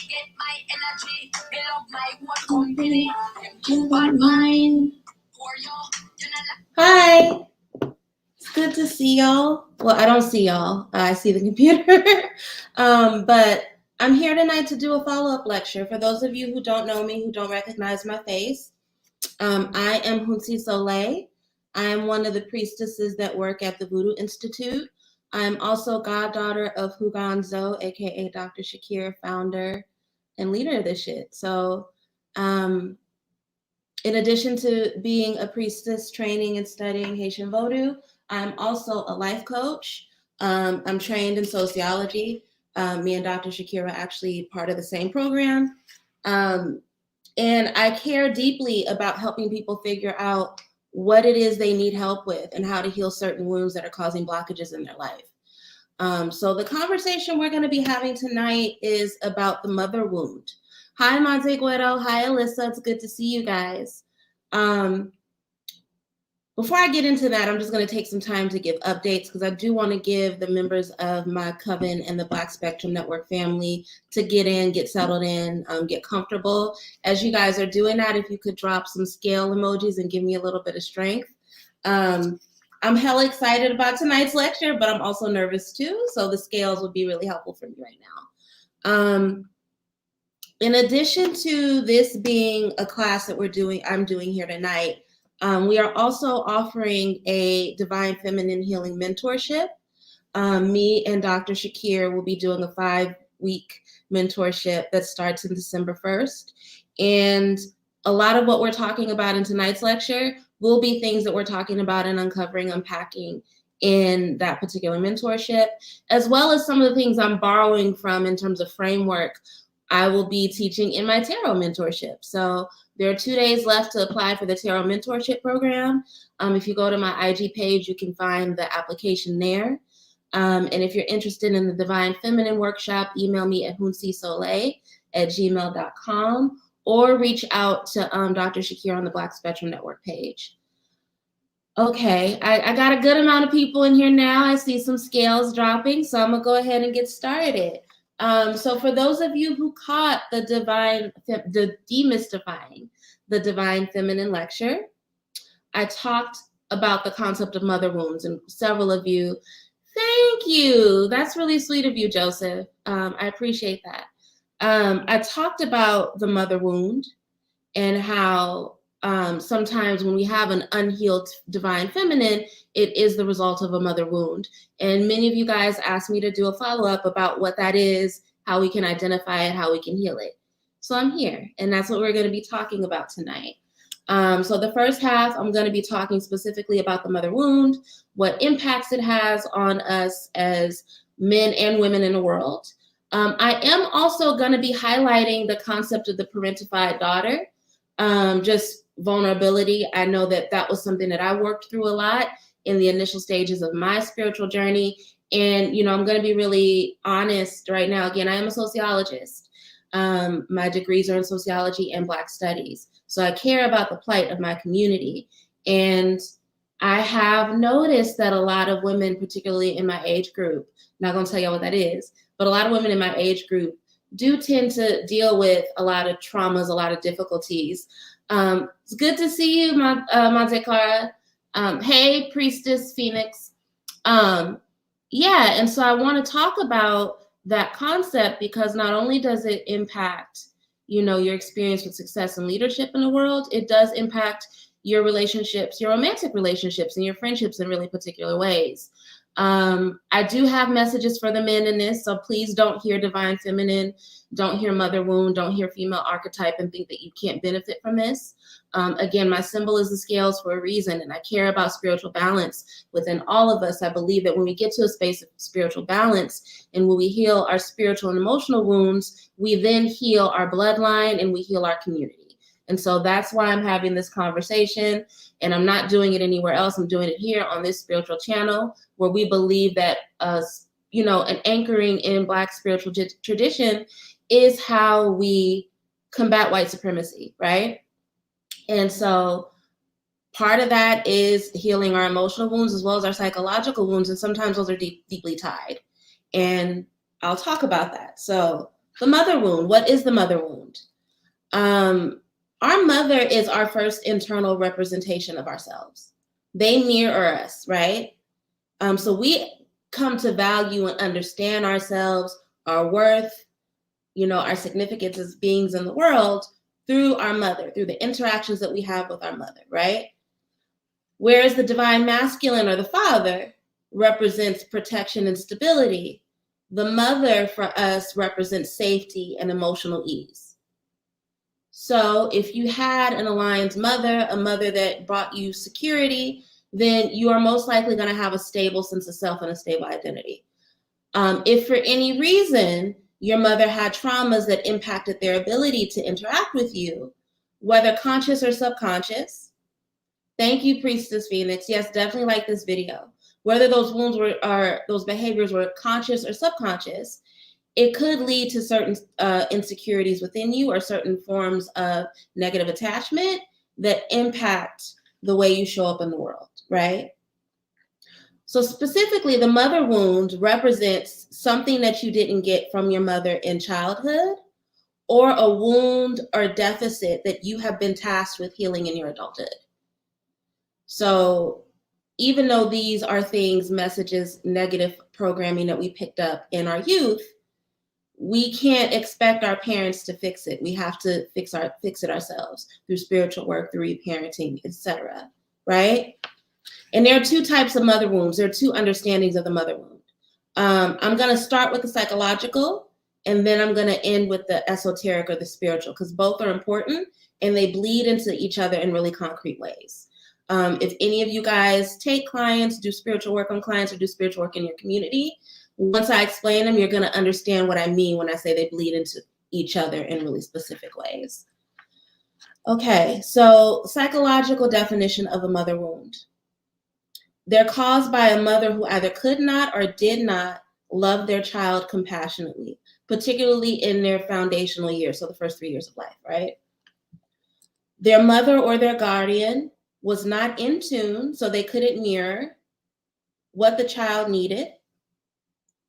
get my energy. They love my one company. You are mine. Hi. It's good to see y'all. Well, I don't see y'all. I see the computer. But I'm here tonight to do a follow-up lecture. For those of you who don't know me, who don't recognize my face, I am HOUNSI SOLE. I am one of the priestesses that work at the Voodoo Institute. I'm also goddaughter of HOUNSI SOLE, aka Dr. Shakir, founder and leader of this shit. So in addition to being a priestess, training and studying Haitian Vodou, I'm also a life coach. I'm trained in sociology. Me and Dr. Shakir are actually part of the same program. And I care deeply about helping people figure out what it is they need help with and how to heal certain wounds that are causing blockages in their life. So the conversation we're going to be having tonight is about the mother wound. Hi, Monte Guero. Hi, Alyssa. It's good to see you guys. Before I get into that, I'm just going to take some time to give updates because I do want to give the members of my coven and the Black Spectrum Network family to get in, get settled in, get comfortable. As you guys are doing that, if you could drop some scale emojis and give me a little bit of strength. I'm hella excited about tonight's lecture, but I'm also nervous too. So the scales would be really helpful for me right now. In addition to this being a class that I'm doing here tonight, we are also offering a Divine Feminine Healing Mentorship. Me and Dr. Shakir will be doing a 5-week mentorship that starts in December 1st. And a lot of what we're talking about in tonight's lecture will be things that we're talking about and uncovering, unpacking in that particular mentorship, as well as some of the things I'm borrowing from in terms of framework I will be teaching in my tarot mentorship. So there are 2 days left to apply for the tarot mentorship program. If you go to my IG page, you can find the application there. And if you're interested in the Divine Feminine Workshop, email me at hunsisole@gmail.com or reach out to Dr. Shakir on the Black Spectrum Network page. Okay, I got a good amount of people in here now. I see some scales dropping, so I'm gonna go ahead and get started. So for those of you who caught the Demystifying the Divine Feminine lecture, I talked about the concept of mother wounds, and several of you, thank you. That's really sweet of you, Joseph. I appreciate that. I talked about the mother wound and how sometimes when we have an unhealed divine feminine, it is the result of a mother wound. And many of you guys asked me to do a follow-up about what that is, how we can identify it, how we can heal it. So I'm here, and that's what we're going to be talking about tonight. So the first half, I'm going to be talking specifically about the mother wound, what impacts it has on us as men and women in the world. I am also going to be highlighting the concept of the parentified daughter. Just vulnerability. I know that that was something that I worked through a lot in the initial stages of my spiritual journey. And, you know, I'm going to be really honest right now. Again, I am a sociologist. My degrees are in sociology and Black studies. So I care about the plight of my community. And I have noticed that a lot of women, particularly in my age group, not going to tell you what that is, but a lot of women in my age group do tend to deal with a lot of traumas, a lot of difficulties. It's good to see you, Monte Clara. Hey, Priestess Phoenix. Yeah, and so I want to talk about that concept because not only does it impact, you know, your experience with success and leadership in the world, it does impact your relationships, your romantic relationships and your friendships in really particular ways. I do have messages for the men in this, so please don't hear divine feminine, don't hear mother wound, don't hear female archetype and think that you can't benefit from this. Again, my symbol is the scales for a reason, and I care about spiritual balance within all of us. I believe that when we get to a space of spiritual balance and when we heal our spiritual and emotional wounds, we then heal our bloodline and we heal our community. And so that's why I'm having this conversation, and I'm not doing it anywhere else. I'm doing it here on this spiritual channel where we believe that, you know, an anchoring in Black spiritual tradition is how we combat white supremacy, right? And so part of that is healing our emotional wounds as well as our psychological wounds, and sometimes those are deeply tied. And I'll talk about that. So The mother wound. What is the mother wound? Our mother is our first internal representation of ourselves. They mirror us, right? So we come to value and understand ourselves, our worth, our significance as beings in the world through our mother, through the interactions that we have with our mother, right? Whereas the divine masculine or the father represents protection and stability, the mother for us represents safety and emotional ease. So if you had an aligned mother, a mother that brought you security, then you are most likely going to have a stable sense of self and a stable identity. If for any reason your mother had traumas that impacted their ability to interact with you, whether conscious or subconscious, thank you, Priestess Phoenix. Yes, definitely like this video. Whether those wounds those behaviors were conscious or subconscious, it could lead to certain insecurities within you or certain forms of negative attachment that impact the way you show up in the world, right? So specifically, the mother wound represents something that you didn't get from your mother in childhood, or a wound or deficit that you have been tasked with healing in your adulthood. So even though these are things, messages, negative programming that we picked up in our youth, we can't expect our parents to fix it. We have to fix it ourselves through spiritual work, through reparenting, etc. Right? And there are two types of mother wounds. There are two understandings of the mother wound. I'm going to start with the psychological, and then I'm going to end with the esoteric or the spiritual, because both are important and they bleed into each other in really concrete ways. If any of you guys take clients, do spiritual work on clients, or do spiritual work in your community, once I explain them, you're going to understand what I mean when I say they bleed into each other in really specific ways. Okay, so psychological definition of a mother wound. They're caused by a mother who either could not or did not love their child compassionately, particularly in their foundational years, so the first 3 years of life, right? Their mother or their guardian was not in tune, so they couldn't mirror what the child needed,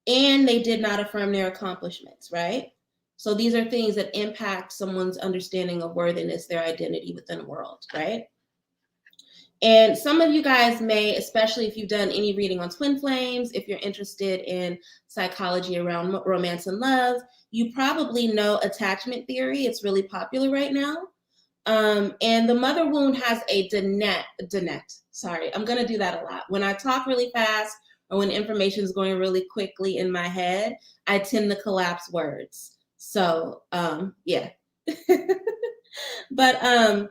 and they did not affirm their accomplishments, right? So these are things that impact someone's understanding of worthiness, their identity within the world, right? And some of you guys may, especially if you've done any reading on twin flames, if you're interested in psychology around romance and love, you probably know attachment theory. It's really popular right now. And the mother wound has a dinette. Sorry, I'm going to do that a lot. When I talk really fast or when information is going really quickly in my head, I tend to collapse words. So, yeah. But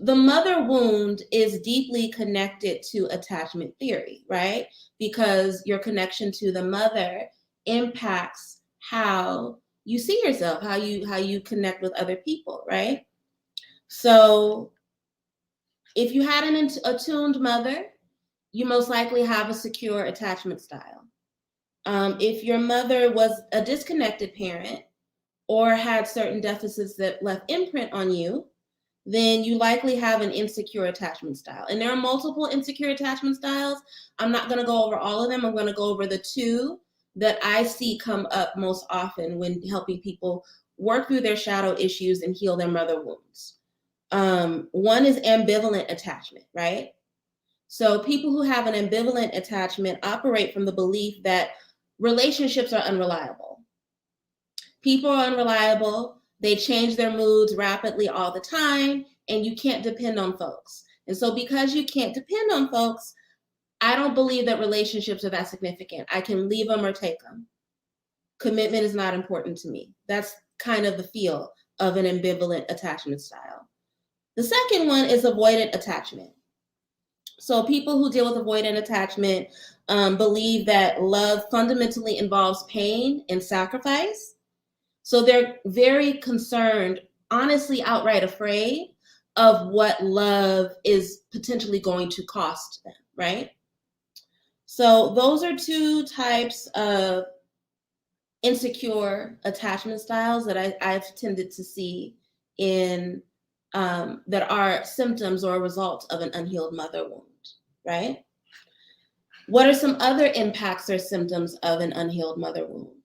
the mother wound is deeply connected to attachment theory, right? Because your connection to the mother impacts how you see yourself, how you connect with other people, right? So if you had an attuned mother, you most likely have a secure attachment style. If your mother was a disconnected parent or had certain deficits that left imprint on you, then you likely have an insecure attachment style. And there are multiple insecure attachment styles. I'm not going to go over all of them. I'm going to go over the two that I see come up most often when helping people work through their shadow issues and heal their mother wounds. One is ambivalent attachment, right? So people who have an ambivalent attachment operate from the belief that relationships are unreliable. People are unreliable. They change their moods rapidly all the time, and you can't depend on folks. And so because you can't depend on folks, I don't believe that relationships are that significant. I can leave them or take them. Commitment is not important to me. That's kind of the feel of an ambivalent attachment style. The second one is avoidant attachment. So people who deal with avoidant attachment believe that love fundamentally involves pain and sacrifice. So they're very concerned, honestly, outright afraid of what love is potentially going to cost them, right? So those are two types of insecure attachment styles that I've tended to see in that are symptoms or a result of an unhealed mother wound, right? What are some other impacts or symptoms of an unhealed mother wound?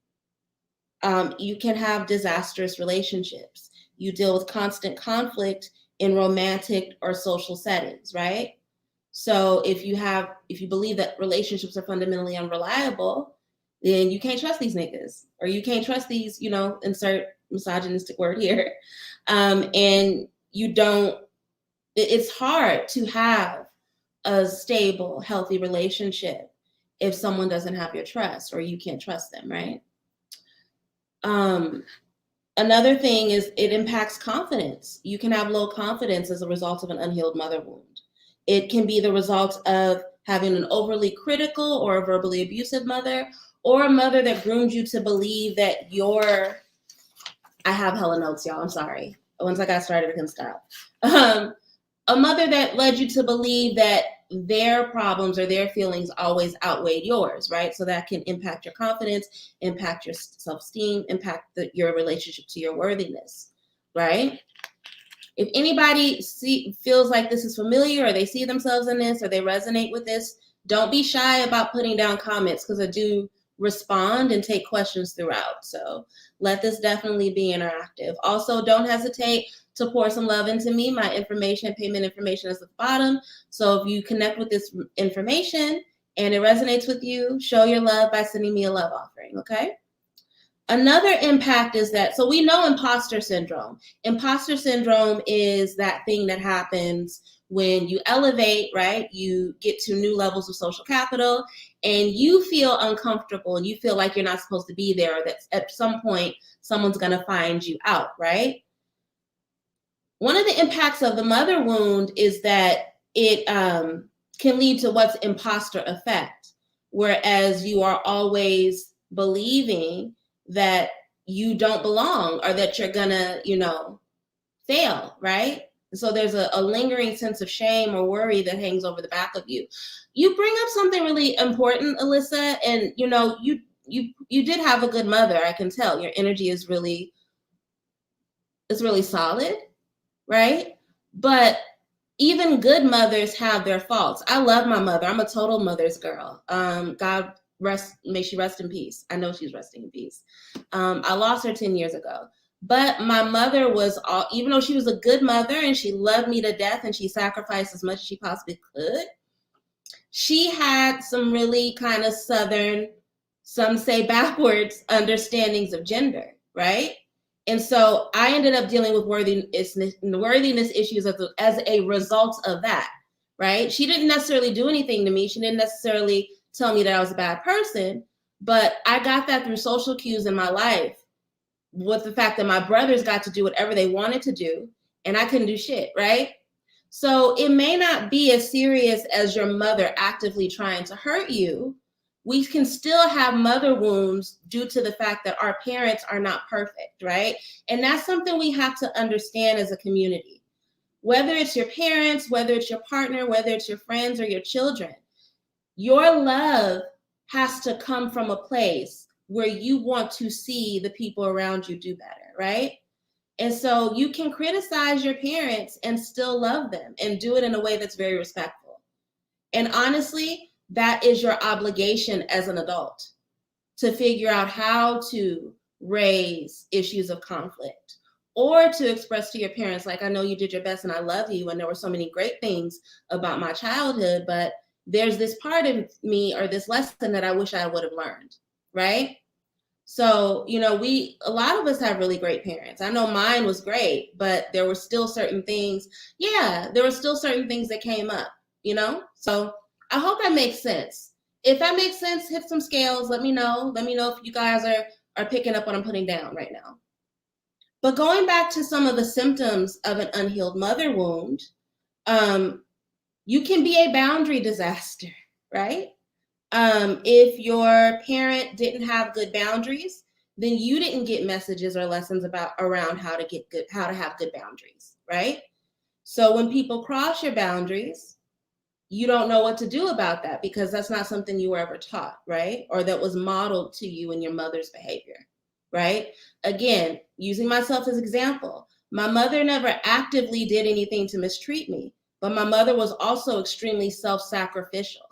You can have disastrous relationships. You deal with constant conflict in romantic or social settings, right? So if you believe that relationships are fundamentally unreliable, then you can't trust these niggas, or you can't trust these, insert misogynistic word here. And you don't, it's hard to have a stable, healthy relationship if someone doesn't have your trust, or you can't trust them, right? Another thing is it impacts confidence. You can have low confidence as a result of an unhealed mother wound. It can be the result of having an overly critical or a verbally abusive mother, or a mother that groomed you to believe that I have hella notes, y'all. I'm sorry. Once I got started, I couldn't stop. A mother that led you to believe that their problems or their feelings always outweighed yours, right? So that can impact your confidence, impact your self-esteem, impact your relationship to your worthiness, right? If anybody feels like this is familiar, or they see themselves in this, or they resonate with this, don't be shy about putting down comments, because I do respond and take questions throughout. So let this definitely be interactive. Also, don't hesitate to pour some love into me. My payment information is at the bottom. So if you connect with this information and it resonates with you, show your love by sending me a love offering, okay? Another impact is that, so we know imposter syndrome. Imposter syndrome is that thing that happens when you elevate, right? You get to new levels of social capital and you feel uncomfortable and you feel like you're not supposed to be there, or that at some point someone's going to find you out, right? One of the impacts of the mother wound is that it can lead to what's imposter effect, whereas you are always believing that you don't belong, or that you're gonna, fail, right? So there's a lingering sense of shame or worry that hangs over the back of you. You bring up something really important, Alyssa, and you did have a good mother. I can tell your energy is really solid, right? But even good mothers have their faults. I love my mother. I'm a total mother's girl. God may she rest in peace. I know she's resting in peace. I lost her 10 years ago. But my mother was, even though she was a good mother and she loved me to death and she sacrificed as much as she possibly could, she had some really kind of Southern, some say backwards, understandings of gender, right? And so I ended up dealing with worthiness issues as a result of that, right? She didn't necessarily do anything to me. She didn't necessarily tell me that I was a bad person, but I got that through social cues in my life, with the fact that my brothers got to do whatever they wanted to do and I couldn't do shit, right? So it may not be as serious as your mother actively trying to hurt you. We can still have mother wounds due to the fact that our parents are not perfect, right? And that's something we have to understand as a community. Whether it's your parents, whether it's your partner, whether it's your friends or your children, your love has to come from a place where you want to see the people around you do better, right? And so you can criticize your parents and still love them and do it in a way that's very respectful. And honestly, that is your obligation as an adult, to figure out how to raise issues of conflict, or to express to your parents, like, I know you did your best and I love you and there were so many great things about my childhood, but there's this part of me or this lesson that I wish I would have learned, right? So, a lot of us have really great parents. I know mine was great, but there were still certain things. Yeah, there were still certain things that came up, So I hope that makes sense. If that makes sense, hit some scales. Let me know. Let me know if you guys are picking up what I'm putting down right now. But going back to some of the symptoms of an unhealed mother wound, you can be a boundary disaster, right? If your parent didn't have good boundaries, then you didn't get messages or lessons around how to have good boundaries, right? So when people cross your boundaries, you don't know what to do about that, because that's not something you were ever taught, right? Or that was modeled to you in your mother's behavior, right? Again, using myself as example, my mother never actively did anything to mistreat me, but my mother was also extremely self-sacrificial.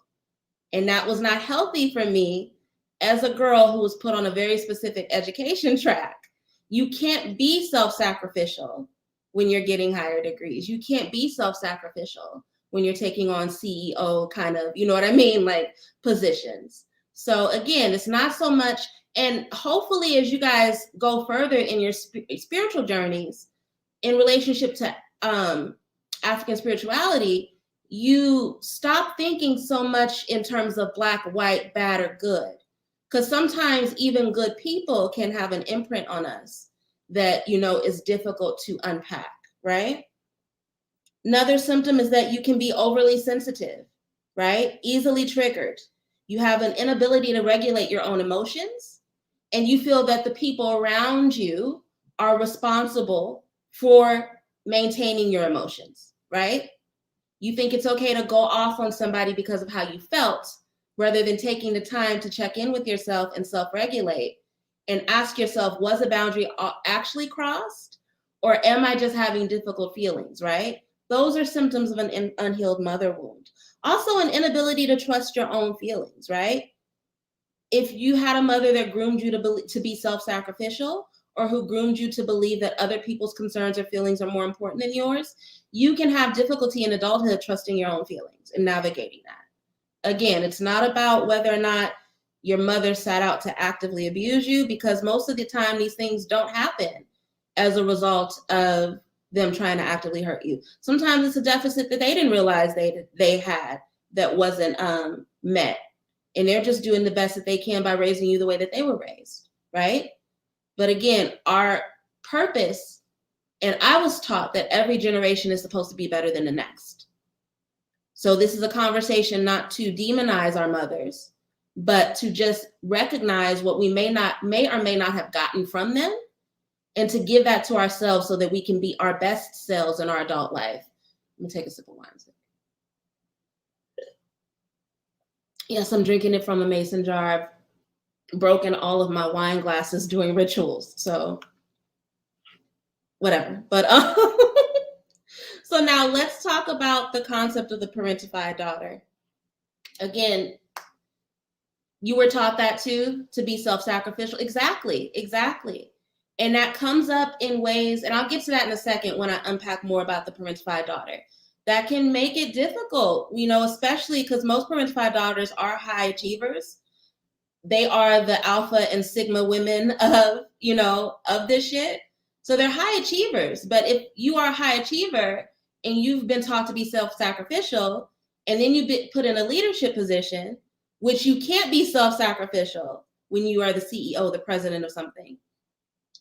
And that was not healthy for me as a girl who was put on a very specific education track, you can't be self-sacrificial when you're getting higher degrees. You can't be self-sacrificial when you're taking on CEO kind of, you know what I mean, like positions. So again, it's not so much, and hopefully as you guys go further in your spiritual journeys in relationship to African spirituality, you stop thinking so much in terms of black, white, bad, or good. Because sometimes even good people can have an imprint on us that, you know, is difficult to unpack, right? Another symptom is that you can be overly sensitive, right? Easily triggered. You have an inability to regulate your own emotions, and you feel that the people around you are responsible for maintaining your emotions, right? You think it's okay to go off on somebody because of how you felt, rather than taking the time to check in with yourself and self-regulate and ask yourself, was a boundary actually crossed, or am I just having difficult feelings, right? Those are symptoms of an unhealed mother wound. Also, an inability to trust your own feelings, right? If you had a mother that groomed you to be self-sacrificial, or who groomed you to believe that other people's concerns or feelings are more important than yours, you can have difficulty in adulthood trusting your own feelings and navigating that. Again, it's not about whether or not your mother set out to actively abuse you, because most of the time these things don't happen as a result of them trying to actively hurt you. Sometimes it's a deficit that they didn't realize they had that wasn't met. And they're just doing the best that they can by raising you the way that they were raised, right? But again, our purpose, and I was taught that every generation is supposed to be better than the next. So this is a conversation not to demonize our mothers, but to just recognize what we may or may not have gotten from them, and to give that to ourselves so that we can be our best selves in our adult life. Let me take a sip of wine. Yes, I'm drinking it from a mason jar. I've broken all of my wine glasses doing rituals, so whatever. But so now let's talk about the concept of the parentified daughter. Again, you were taught that too, to be self-sacrificial. Exactly. And that comes up in ways, and I'll get to that in a second when I unpack more about the parentified daughter. That can make it difficult, you know, especially because most parentified daughters are high achievers. They are the alpha and sigma women of, you know, of this shit. So they're high achievers. But if you are a high achiever and you've been taught to be self-sacrificial, and then you get put in a leadership position, which you can't be self-sacrificial when you are the CEO, the president of something,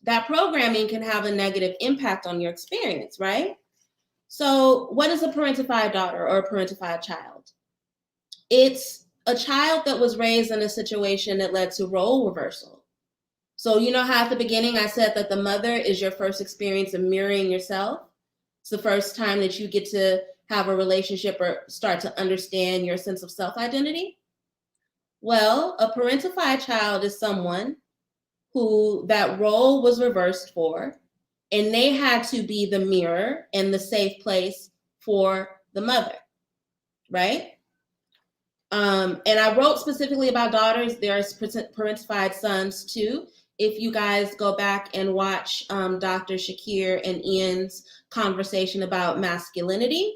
that programming can have a negative impact on your experience, right? So what is a parentified daughter or a parentified child? It's a child that was raised in a situation that led to role reversal. So you know how at the beginning I said that the mother is your first experience of mirroring yourself? It's the first time that you get to have a relationship or start to understand your sense of self-identity. Well, a parentified child is someone who that role was reversed for, and they had to be the mirror and the safe place for the mother, right? And I wrote specifically about daughters. There's parentified sons too. If you guys go back and watch Dr. Shakir and Ian's conversation about masculinity,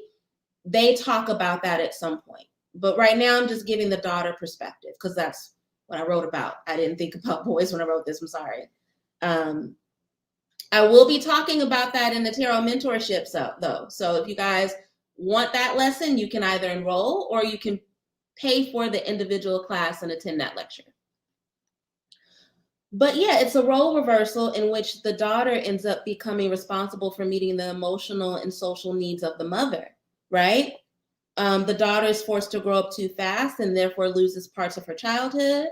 they talk about that at some point. But right now I'm just giving the daughter perspective because that's what I wrote about. I didn't think about boys when I wrote this. I'm sorry. I will be talking about that in the tarot mentorship though. So if you guys want that lesson, you can either enroll or you can pay for the individual class and attend that lecture. But yeah, it's a role reversal in which the daughter ends up becoming responsible for meeting the emotional and social needs of the mother, right? The daughter is forced to grow up too fast and therefore loses parts of her childhood.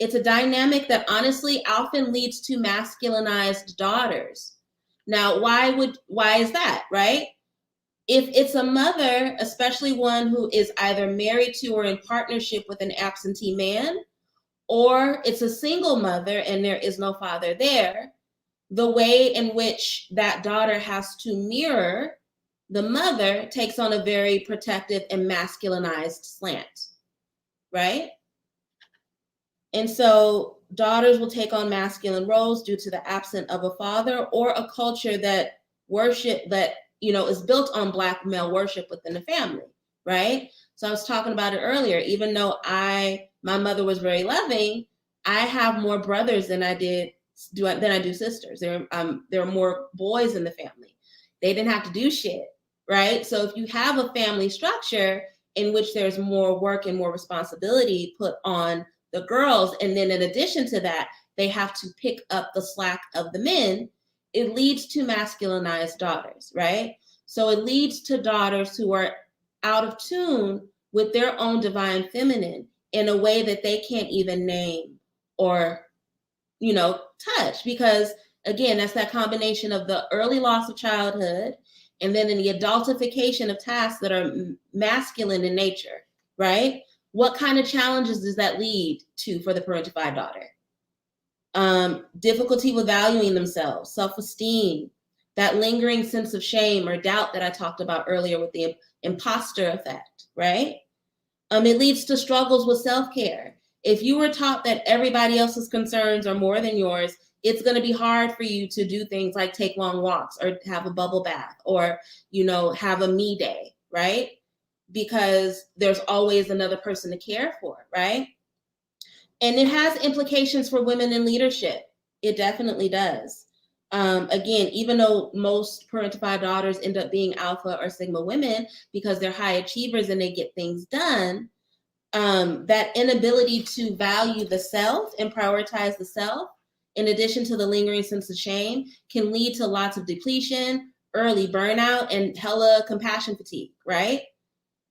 It's a dynamic that honestly often leads to masculinized daughters. Now, why is that, right? If it's a mother, especially one who is either married to or in partnership with an absentee man, or it's a single mother and there is no father there, the way in which that daughter has to mirror the mother takes on a very protective and masculinized slant, right? And so daughters will take on masculine roles due to the absence of a father or a culture that is built on Black male worship within the family, right? So I was talking about it earlier. Even though my mother was very loving, I have more brothers than I do sisters. There are more boys in the family. They didn't have to do shit, right? So if you have a family structure in which there's more work and more responsibility put on the girls, and then in addition to that, they have to pick up the slack of the men, it leads to masculinized daughters, right? So it leads to daughters who are out of tune with their own divine feminine in a way that they can't even name or, touch, because again, that's that combination of the early loss of childhood and then in the adultification of tasks that are masculine in nature, right? What kind of challenges does that lead to for the parentified daughter? Difficulty with valuing themselves, self-esteem, that lingering sense of shame or doubt that I talked about earlier with the imposter effect, right? It leads to struggles with self-care. If you were taught that everybody else's concerns are more than yours, it's going to be hard for you to do things like take long walks or have a bubble bath or, have a me day, right? Because there's always another person to care for, right? And it has implications for women in leadership. It definitely does. Again, even though most parentified daughters end up being alpha or sigma women because they're high achievers and they get things done, that inability to value the self and prioritize the self, in addition to the lingering sense of shame, can lead to lots of depletion, early burnout, and hella compassion fatigue, right?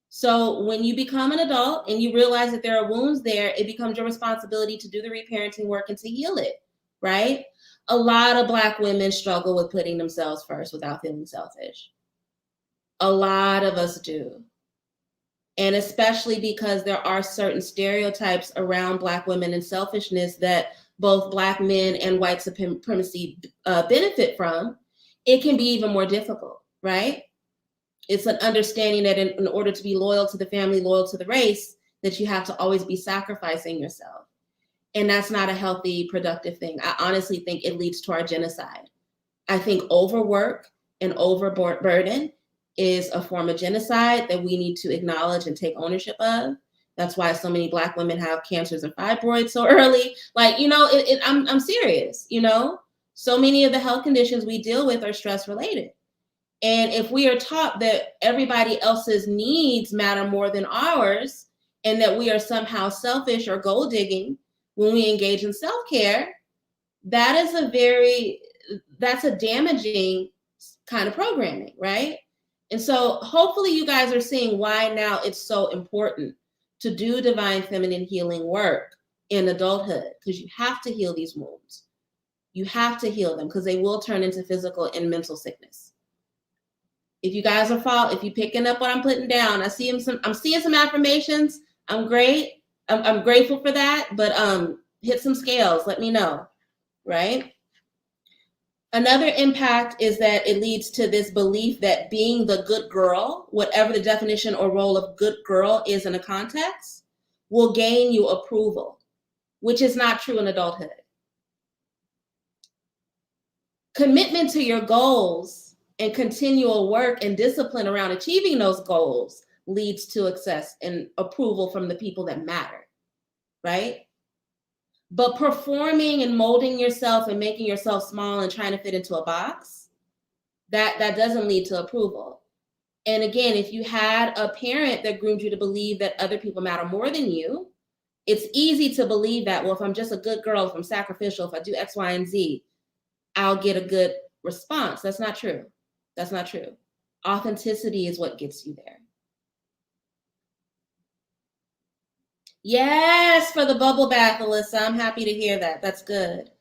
So when you become an adult and you realize that there are wounds there, it becomes your responsibility to do the reparenting work and to heal it, right? A lot of Black women struggle with putting themselves first without feeling selfish. A lot of us do. And especially because there are certain stereotypes around Black women and selfishness that both Black men and white supremacy benefit from, it can be even more difficult, right? It's an understanding that in order to be loyal to the family, loyal to the race, that you have to always be sacrificing yourself. And that's not a healthy, productive thing. I honestly think it leads to our genocide. I think overwork and overburden is a form of genocide that we need to acknowledge and take ownership of. That's why so many Black women have cancers and fibroids so early. I'm serious, So many of the health conditions we deal with are stress related. And if we are taught that everybody else's needs matter more than ours, and that we are somehow selfish or gold digging when we engage in self-care, that's a damaging kind of programming, right? And so hopefully you guys are seeing why now it's so important to do divine feminine healing work in adulthood, because you have to heal these wounds. You have to heal them because they will turn into physical and mental sickness. If you guys if you're picking up what I'm putting down, I'm seeing some affirmations. I'm great. I'm grateful for that, but hit some scales. Let me know, right? Another impact is that it leads to this belief that being the good girl, whatever the definition or role of good girl is in a context, will gain you approval, which is not true in adulthood. Commitment to your goals and continual work and discipline around achieving those goals leads to success and approval from the people that matter, right? But performing and molding yourself and making yourself small and trying to fit into a box, that doesn't lead to approval. And again, if you had a parent that groomed you to believe that other people matter more than you, it's easy to believe that, well, if I'm just a good girl, if I'm sacrificial, if I do X, Y, and Z, I'll get a good response. That's not true. That's not true. Authenticity is what gets you there. Yes, for the bubble bath, Alyssa. I'm happy to hear that. That's good.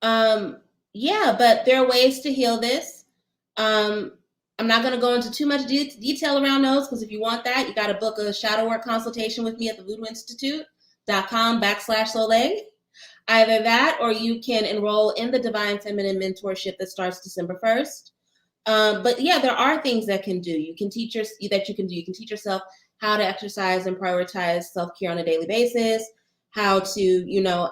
Yeah, but there are ways to heal this. I'm not going to go into too much detail around those, because if you want that, you got to book a shadow work consultation with me at thevoodooinstitute.com/Soleil. Either that, or you can enroll in the Divine Feminine Mentorship that starts December 1st. But yeah, there are things that you can teach yourself how to exercise and prioritize self-care on a daily basis, how to, you know,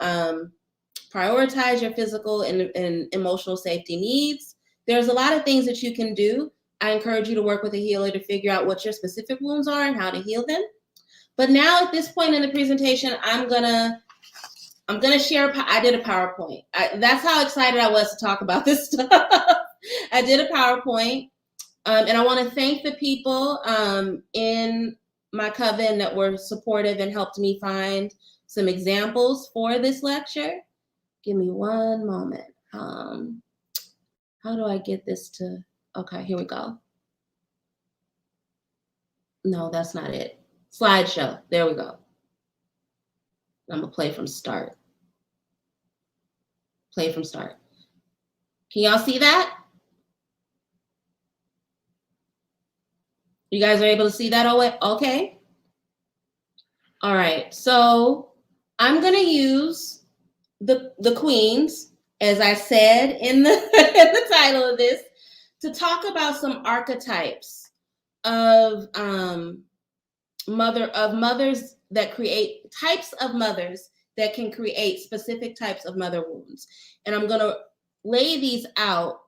prioritize your physical and emotional safety needs. There's a lot of things that you can do. I encourage you to work with a healer to figure out what your specific wounds are and how to heal them. But now at this point in the presentation, I'm gonna share. I did a PowerPoint. That's how excited I was to talk about this stuff. I did a PowerPoint, and I want to thank the people in my coven that were supportive and helped me find some examples for this lecture. Give me one moment. How do I get this to? Okay, here we go. No, that's not it. Slideshow. There we go. I'm gonna play from start. Play from start. Can y'all see that? You guys are able to see that? Okay. All right. So I'm gonna use the queens, as I said in the in the title of this, to talk about some archetypes of mothers that create types of mothers that can create specific types of mother wounds. And I'm going to lay these out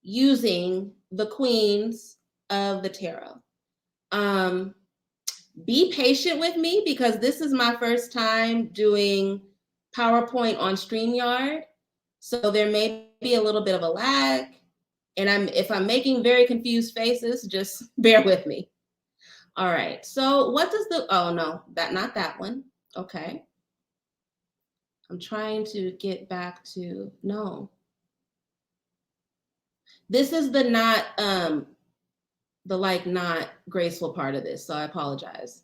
using the queens of the tarot. Be patient with me because this is my first time doing PowerPoint on StreamYard. So there may be a little bit of a lag. And if I'm making very confused faces, just bear with me. All right. So what does oh no, not that one. Okay. I'm trying to get back to, no. This is the not graceful part of this. So I apologize.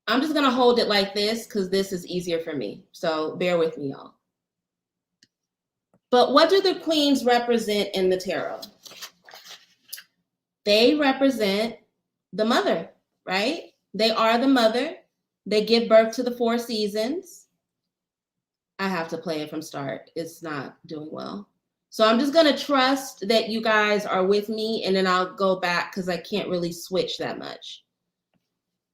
I'm just going to hold it like this because this is easier for me. So bear with me, y'all. But what do the queens represent in the tarot? They represent the mother, right? They are the mother. They give birth to the 4 seasons. I have to play it from start. It's not doing well. So I'm just going to trust that you guys are with me, and then I'll go back because I can't really switch that much.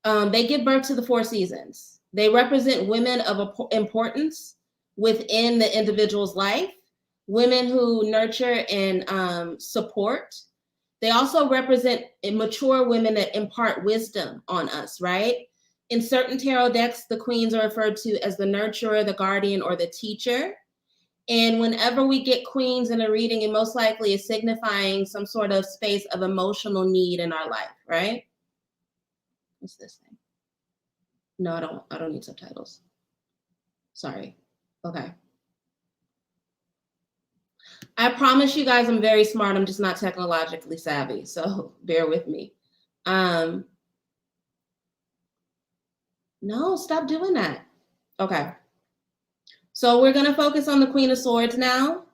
They give birth to the 4 seasons. They represent women of importance within the individual's life, women who nurture and support. They also represent mature women that impart wisdom on us, right? In certain tarot decks, the queens are referred to as the nurturer, the guardian, or the teacher. And whenever we get queens in a reading, it most likely is signifying some sort of space of emotional need in our life, right? What's this thing? No, I don't need subtitles. Sorry. Okay. I promise you guys I'm very smart. I'm just not technologically savvy. So bear with me. No, stop doing that. Okay. So we're going to focus on the Queen of Swords now.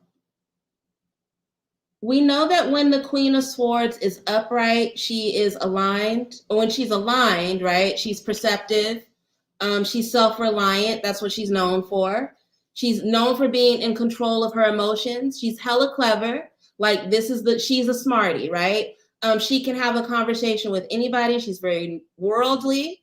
We know that when the Queen of Swords is upright, she is aligned. Or when she's aligned, right, she's perceptive. She's self-reliant. That's what she's known for. She's known for being in control of her emotions. She's hella clever. Like she's a smarty, right? She can have a conversation with anybody. She's very worldly.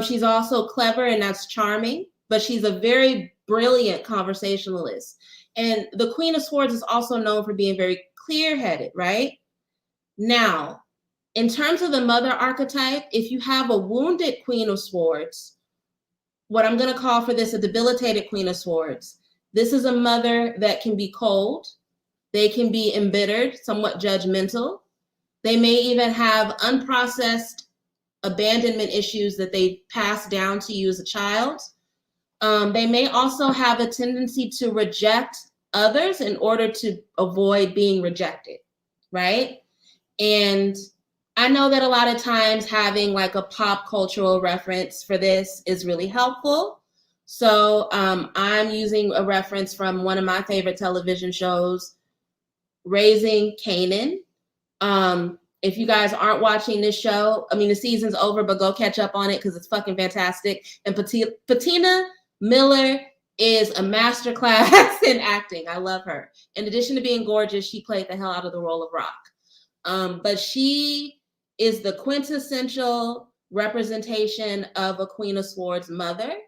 She's also clever, and that's charming, but she's a very brilliant conversationalist. And the Queen of Swords is also known for being very clear-headed, right? Now, in terms of the mother archetype, if you have a wounded Queen of Swords, what I'm going to call for this a debilitated Queen of Swords, this is a mother that can be cold. They can be embittered, somewhat judgmental. They may even have unprocessed abandonment issues that they passed down to you as a child. They may also have a tendency to reject others in order to avoid being rejected, right? And I know that a lot of times having like a pop cultural reference for this is really helpful. So I'm using a reference from one of my favorite television shows, Raising Kanan. If you guys aren't watching this show, I mean, the season's over, but go catch up on it because it's fucking fantastic. And Patina Miller is a masterclass in acting. I love her. In addition to being gorgeous, she played the hell out of the role of Rock. But she is the quintessential representation of a Queen of Swords mother.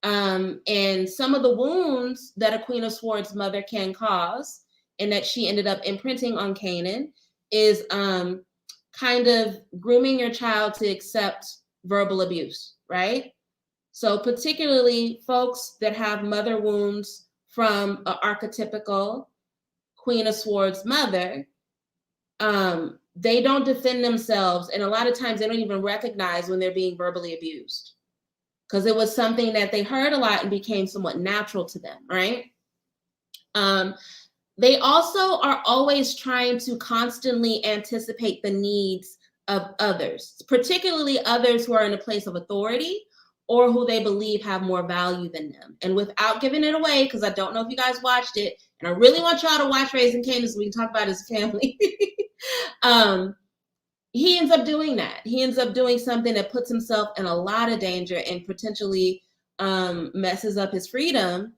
And some of the wounds that a Queen of Swords mother can cause, and that she ended up imprinting on Kanan, is kind of grooming your child to accept verbal abuse, right? So particularly folks that have mother wounds from an archetypical Queen of Swords mother, they don't defend themselves, and a lot of times they don't even recognize when they're being verbally abused, because it was something that they heard a lot and became somewhat natural to them, right? They also are always trying to constantly anticipate the needs of others, particularly others who are in a place of authority or who they believe have more value than them. And without giving it away, because I don't know if you guys watched it, and I really want y'all to watch Raising Kanan so we can talk about his family. He ends up doing that. He ends up doing something that puts himself in a lot of danger and potentially messes up his freedom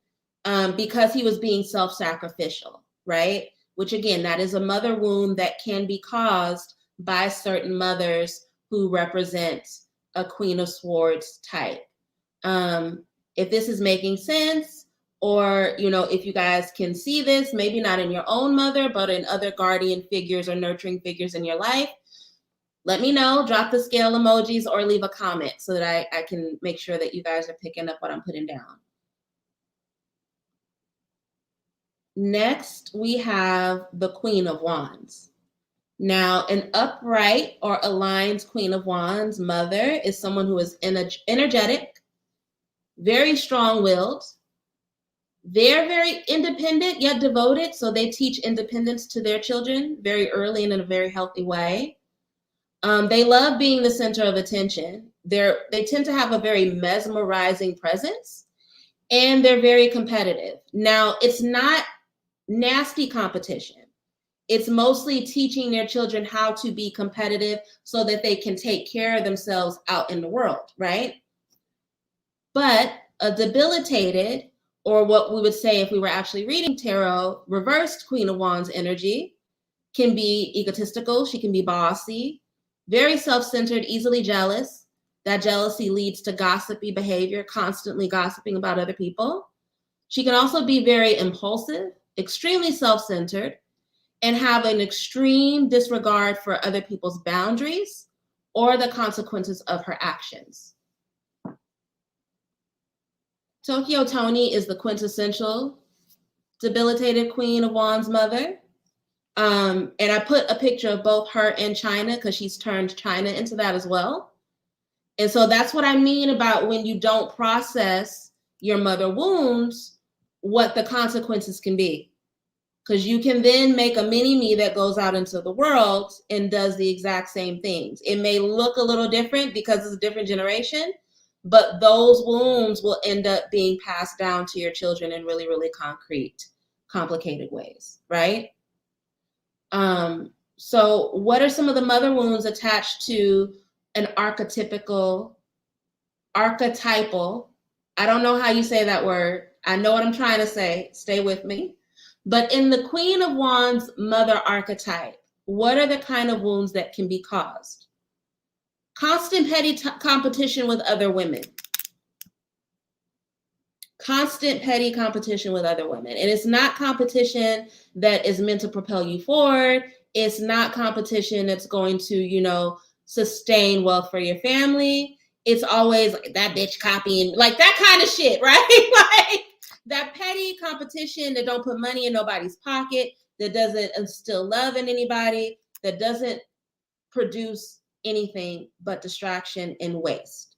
because he was being self-sacrificial, right? Which again, that is a mother wound that can be caused by certain mothers who represent a Queen of Swords type. If this is making sense, or if you guys can see this, maybe not in your own mother, but in other guardian figures or nurturing figures in your life, let me know, drop the scale emojis or leave a comment so that I can make sure that you guys are picking up what I'm putting down. Next, we have the Queen of Wands. Now, an upright or aligned Queen of Wands mother is someone who is energetic, very strong-willed. They're very independent yet devoted, so they teach independence to their children very early and in a very healthy way. They love being the center of attention. They tend to have a very mesmerizing presence, and they're very competitive. Now, it's not nasty competition. It's mostly teaching their children how to be competitive so that they can take care of themselves out in the world, right? But a debilitated, or what we would say if we were actually reading tarot, reversed Queen of Wands energy can be egotistical. She can be bossy, very self-centered, easily jealous. That jealousy leads to gossipy behavior, constantly gossiping about other people. She can also be very impulsive, extremely self-centered, and have an extreme disregard for other people's boundaries or the consequences of her actions. Tokyo Toni is the quintessential debilitated Queen of Wands mother. And I put a picture of both her and China because she's turned China into that as well. And so that's what I mean about when you don't process your mother wounds, what the consequences can be. Because you can then make a mini me that goes out into the world and does the exact same things. It may look a little different because it's a different generation, but those wounds will end up being passed down to your children in really, really concrete, complicated ways, right? So what are some of the mother wounds attached to an archetypal, I don't know how you say that word. I know what I'm trying to say. Stay with me. But in the Queen of Wands mother archetype, what are the kind of wounds that can be caused? Constant petty competition with other women. Constant petty competition with other women. And it's not competition that is meant to propel you forward. It's not competition that's going to, sustain wealth for your family. It's always like that bitch copying, like that kind of shit, right? Like that petty competition that don't put money in nobody's pocket, that doesn't instill love in anybody, that doesn't produce anything but distraction and waste.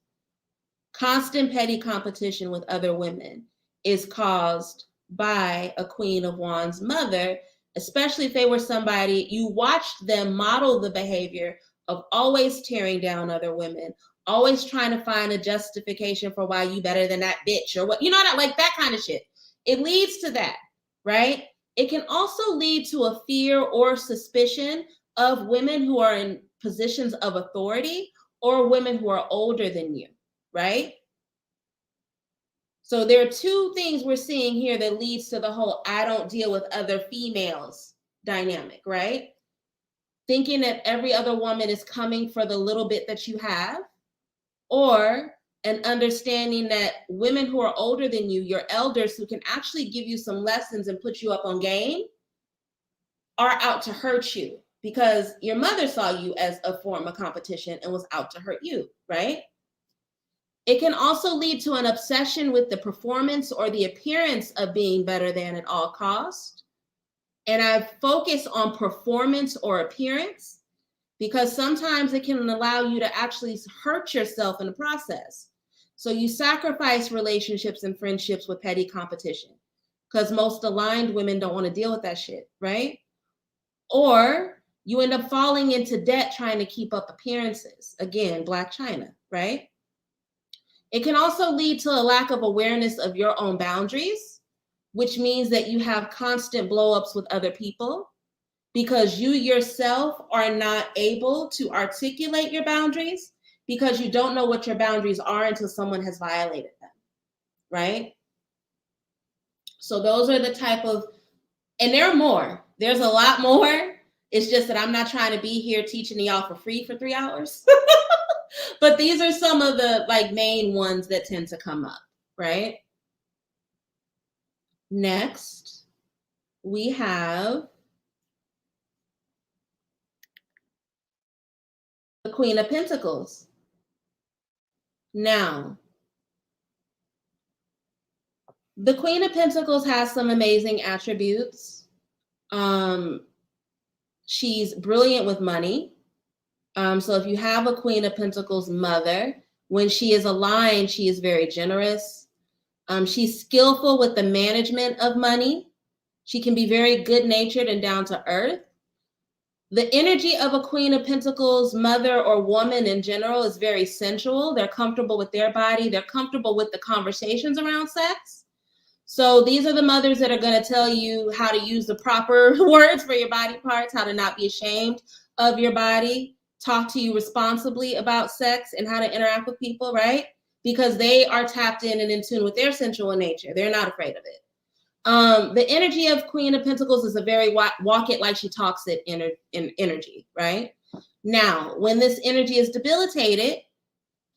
Constant petty competition with other women is caused by a Queen of Wands mother, especially if they were somebody, you watched them model the behavior of always tearing down other women, always trying to find a justification for why you better than that bitch or what, like that kind of shit. It leads to that, right? It can also lead to a fear or suspicion of women who are in positions of authority or women who are older than you, right? So there are two things we're seeing here that leads to the whole I don't deal with other females dynamic, right? Thinking that every other woman is coming for the little bit that you have, or and understanding that women who are older than you, your elders who can actually give you some lessons and put you up on game, are out to hurt you because your mother saw you as a form of competition and was out to hurt you, right? It can also lead to an obsession with the performance or the appearance of being better than at all costs. And I focus on performance or appearance because sometimes it can allow you to actually hurt yourself in the process. So you sacrifice relationships and friendships with petty competition because most aligned women don't want to deal with that shit, right? Or you end up falling into debt trying to keep up appearances. Again, Black China, right? It can also lead to a lack of awareness of your own boundaries, which means that you have constant blowups with other people because you yourself are not able to articulate your boundaries because you don't know what your boundaries are until someone has violated them, right? So those are the type of, and there are more. There's a lot more. It's just that I'm not trying to be here teaching y'all for free for 3 hours. But these are some of the like main ones that tend to come up, right? Next, we have the Queen of Pentacles. Now, the Queen of Pentacles has some amazing attributes. She's brilliant with money. So if you have a Queen of Pentacles mother, when she is aligned, she is very generous. She's skillful with the management of money. She can be very good-natured and down to earth. The energy of a Queen of Pentacles mother or woman in general is very sensual. They're comfortable with their body. They're comfortable with the conversations around sex. So these are the mothers that are going to tell you how to use the proper words for your body parts, how to not be ashamed of your body, talk to you responsibly about sex and how to interact with people, right? Because they are tapped in and in tune with their sensual nature. They're not afraid of it. The energy of Queen of Pentacles is a very walk it like she talks it in energy, right? Now, when this energy is debilitated,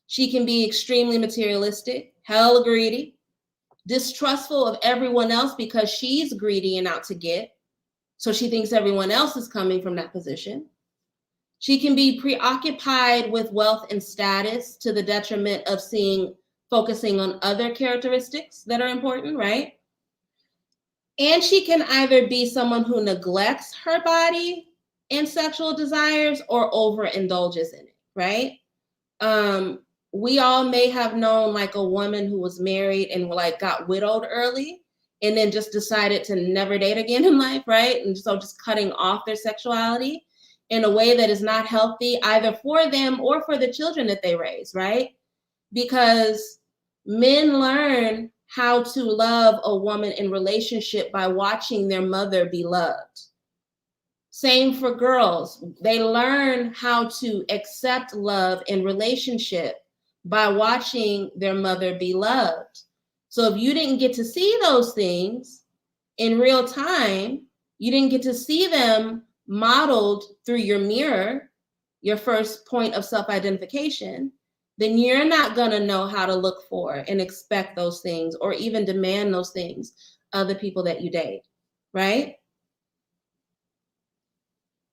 she can be extremely materialistic, hella greedy, distrustful of everyone else because she's greedy and out to get. So she thinks everyone else is coming from that position. She can be preoccupied with wealth and status to the detriment of focusing on other characteristics that are important, right? And she can either be someone who neglects her body and sexual desires or overindulges in it, right? We all may have known like a woman who was married and like got widowed early and then just decided to never date again in life, right? And so just cutting off their sexuality in a way that is not healthy either for them or for the children that they raise, right? Because men learn how to love a woman in relationship by watching their mother be loved. Same for girls. They learn how to accept love in relationship by watching their mother be loved. So if you didn't get to see those things in real time, you didn't get to see them modeled through your mirror, your first point of self-identification, then you're not going to know how to look for and expect those things or even demand those things of the people that you date, right?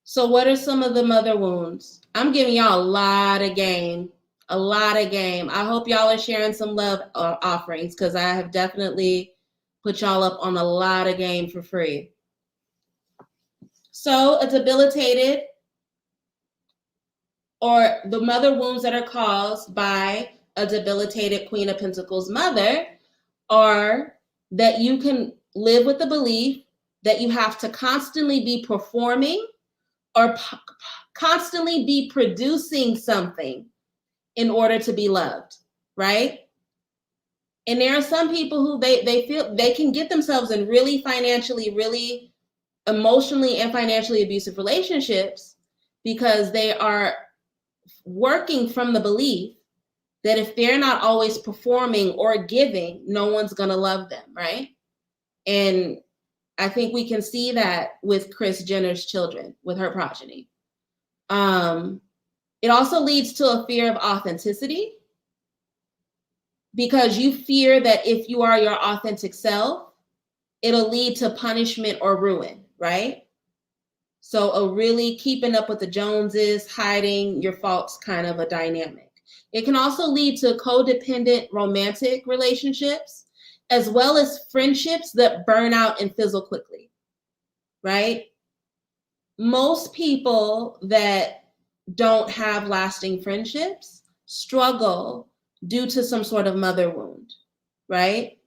So what are some of the mother wounds? I'm giving y'all a lot of game. I hope y'all are sharing some love offerings because I have definitely put y'all up on a lot of game for free. So a debilitated or the mother wounds that are caused by a debilitated Queen of Pentacles mother are that you can live with the belief that you have to constantly be performing or constantly be producing something in order to be loved, right? And there are some people who they feel they can get themselves in really financially, really emotionally and financially abusive relationships because they are working from the belief that if they're not always performing or giving, no one's going to love them, right? And I think we can see that with Kris Jenner's children, with her progeny. It also leads to a fear of authenticity. because you fear that if you are your authentic self, it'll lead to punishment or ruin, right? So a really keeping up with the Joneses, hiding your faults kind of a dynamic. It can also lead to codependent romantic relationships, as well as friendships that burn out and fizzle quickly, right? Most people that don't have lasting friendships struggle due to some sort of mother wound, right?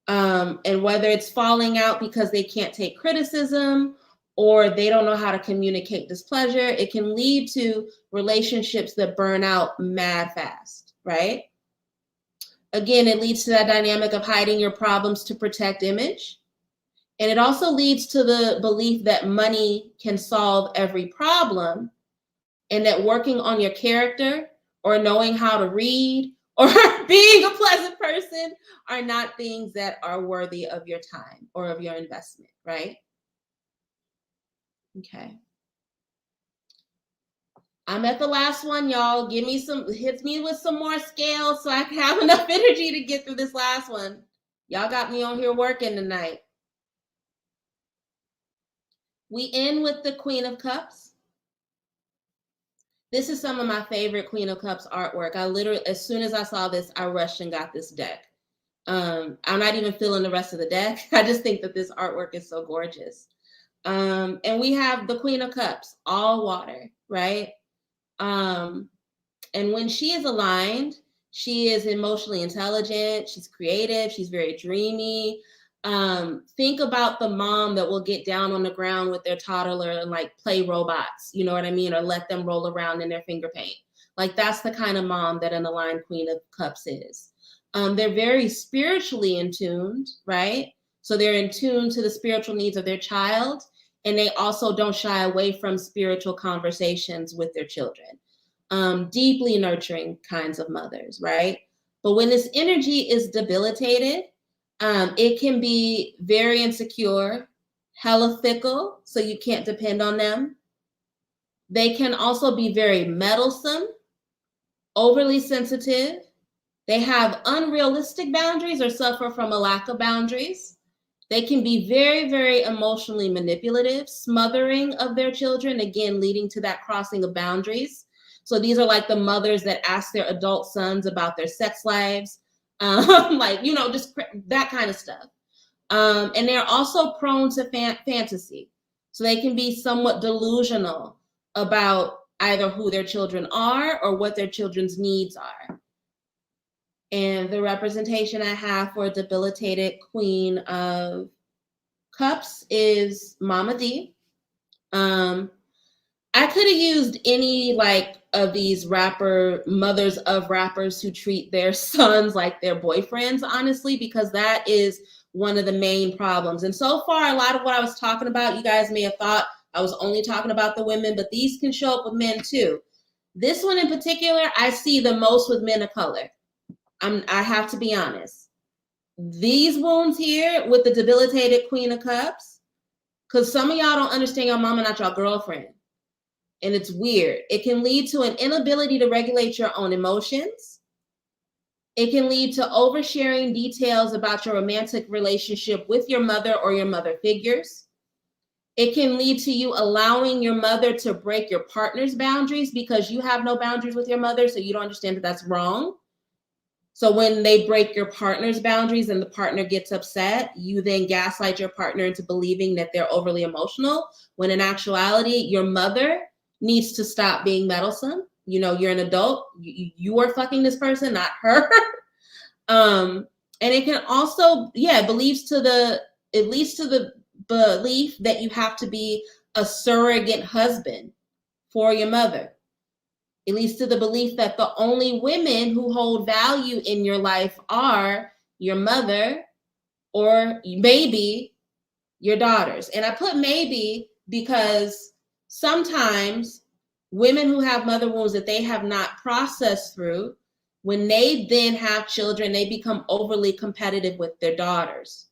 And whether it's falling out because they can't take criticism or they don't know how to communicate displeasure, it can lead to relationships that burn out mad fast, right? Again, it leads to that dynamic of hiding your problems to protect image. And it also leads to the belief that money can solve every problem, and that working on your character or knowing how to read or being a pleasant person are not things that are worthy of your time or of your investment, right? Okay. I'm at the last one, y'all. Hit me with some more scales so I can have enough energy to get through this last one. Y'all got me on here working tonight. We end with the Queen of Cups. This is some of my favorite Queen of Cups artwork. I literally, as soon as I saw this, I rushed and got this deck. I'm not even feeling the rest of the deck. I just think that this artwork is so gorgeous. And we have the Queen of Cups, all water, right? And when she is aligned, she is emotionally intelligent, she's creative, she's very dreamy. Think about the mom that will get down on the ground with their toddler and like play robots, you know what I mean? Or let them roll around in their finger paint. Like that's the kind of mom that an aligned Queen of Cups is. They're very spiritually in tuned, right? So they're in tune to the spiritual needs of their child. And they also don't shy away from spiritual conversations with their children. Deeply nurturing kinds of mothers, right? But when this energy is debilitated, it can be very insecure, hella fickle, so you can't depend on them. They can also be very meddlesome, overly sensitive. They have unrealistic boundaries or suffer from a lack of boundaries. They can be very, very emotionally manipulative, smothering of their children, again, leading to that crossing of boundaries. So these are like the mothers that ask their adult sons about their sex lives, like, you know, just that kind of stuff. And they're also prone to fantasy. So they can be somewhat delusional about either who their children are or what their children's needs are. And the representation I have for a debilitated Queen of Cups is Mama D. I could have used any like of these mothers of rappers who treat their sons like their boyfriends, honestly, because that is one of the main problems. And so far, a lot of what I was talking about, you guys may have thought I was only talking about the women, but these can show up with men too. This one in particular, I see the most with men of color. I have to be honest. These wounds here with the debilitated Queen of Cups, because some of y'all don't understand your mama not your girlfriend. And it's weird. It can lead to an inability to regulate your own emotions. It can lead to oversharing details about your romantic relationship with your mother or your mother figures. It can lead to you allowing your mother to break your partner's boundaries because you have no boundaries with your mother, so you don't understand that that's wrong. So when they break your partner's boundaries and the partner gets upset, you then gaslight your partner into believing that they're overly emotional, when in actuality, your mother needs to stop being meddlesome. You know, you're an adult. You are fucking this person, not her. And it can also, it leads to the belief that you have to be a surrogate husband for your mother. It leads to the belief that the only women who hold value in your life are your mother or maybe your daughters. And I put maybe because sometimes women who have mother wounds that they have not processed through, when they then have children, they become overly competitive with their daughters.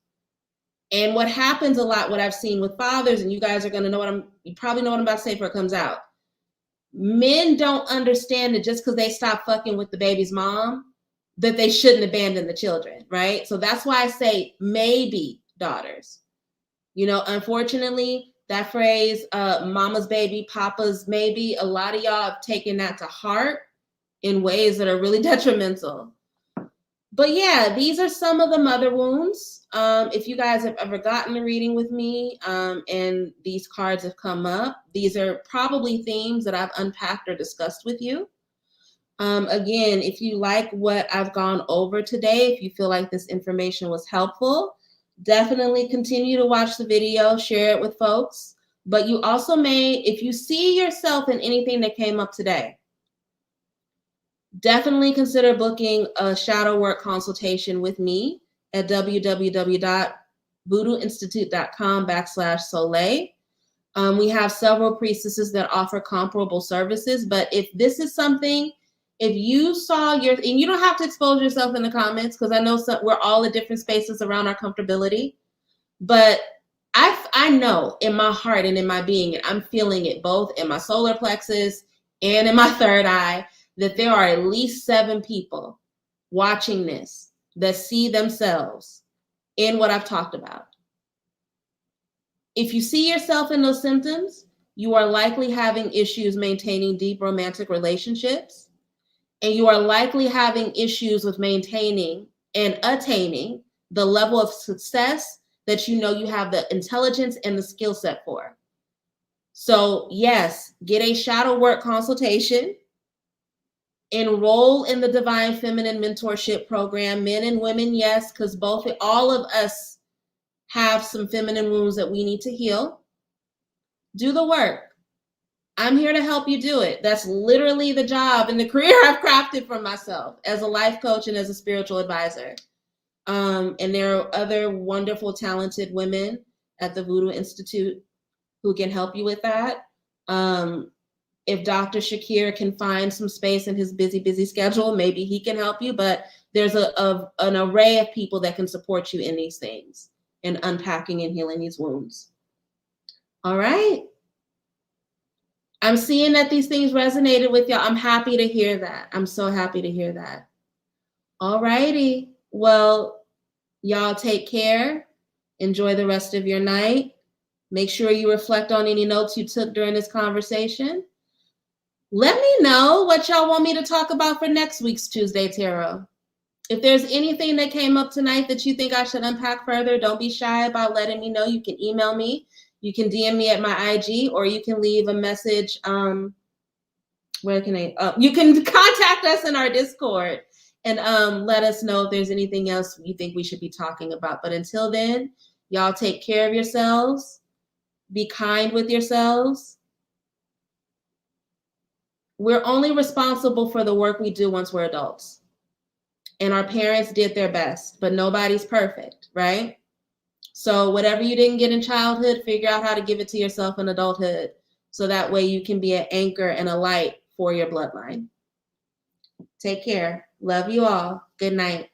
And what happens a lot, what I've seen with fathers, and you guys are going to know you probably know what I'm about to say before it comes out. Men don't understand that just because they stop fucking with the baby's mom, that they shouldn't abandon the children, right? So that's why I say maybe daughters. You know, unfortunately, that phrase, mama's baby, papa's maybe, a lot of y'all have taken that to heart in ways that are really detrimental. But yeah, these are some of the mother wounds. If you guys have ever gotten a reading with me and these cards have come up, these are probably themes that I've unpacked or discussed with you. Again, if you like what I've gone over today, if you feel like this information was helpful, definitely continue to watch the video, share it with folks. But you also may, if you see yourself in anything that came up today, definitely consider booking a shadow work consultation with me at www.voodooinstitute.com/Soleil. We have several priestesses that offer comparable services, but if this is something, if you saw and you don't have to expose yourself in the comments, because I know we're all at different spaces around our comfortability, but I know in my heart and in my being, and I'm feeling it both in my solar plexus and in my third eye, that there are at least 7 people watching this that see themselves in what I've talked about. If you see yourself in those symptoms, you are likely having issues maintaining deep romantic relationships, and you are likely having issues with maintaining and attaining the level of success that you know you have the intelligence and the skill set for. So yes, get a shadow work consultation. Enroll in the Divine Feminine Mentorship Program, men and women, yes, because all of us have some feminine wounds that we need to heal. Do the work. I'm here to help you do it. That's literally the job and the career I've crafted for myself as a life coach and as a spiritual advisor. And there are other wonderful, talented women at the Voodoo Institute who can help you with that. If Dr. Shakir can find some space in his busy schedule, maybe he can help you. But there's an array of people that can support you in these things and unpacking and healing these wounds. All right. I'm seeing that these things resonated with y'all. I'm happy to hear that. I'm so happy to hear that. All righty. Well, y'all take care. Enjoy the rest of your night. Make sure you reflect on any notes you took during this conversation. Let me know what y'all want me to talk about for next week's Tuesday Tarot. If there's anything that came up tonight that you think I should unpack further, don't be shy about letting me know. You can email me. You can DM me at my IG, or you can leave a message. Where can I? You can contact us in our Discord and let us know if there's anything else you think we should be talking about. But until then, y'all take care of yourselves. Be kind with yourselves. We're only responsible for the work we do once we're adults. And our parents did their best, but nobody's perfect, right? So whatever you didn't get in childhood, figure out how to give it to yourself in adulthood. So that way you can be an anchor and a light for your bloodline. Take care. Love you all. Good night.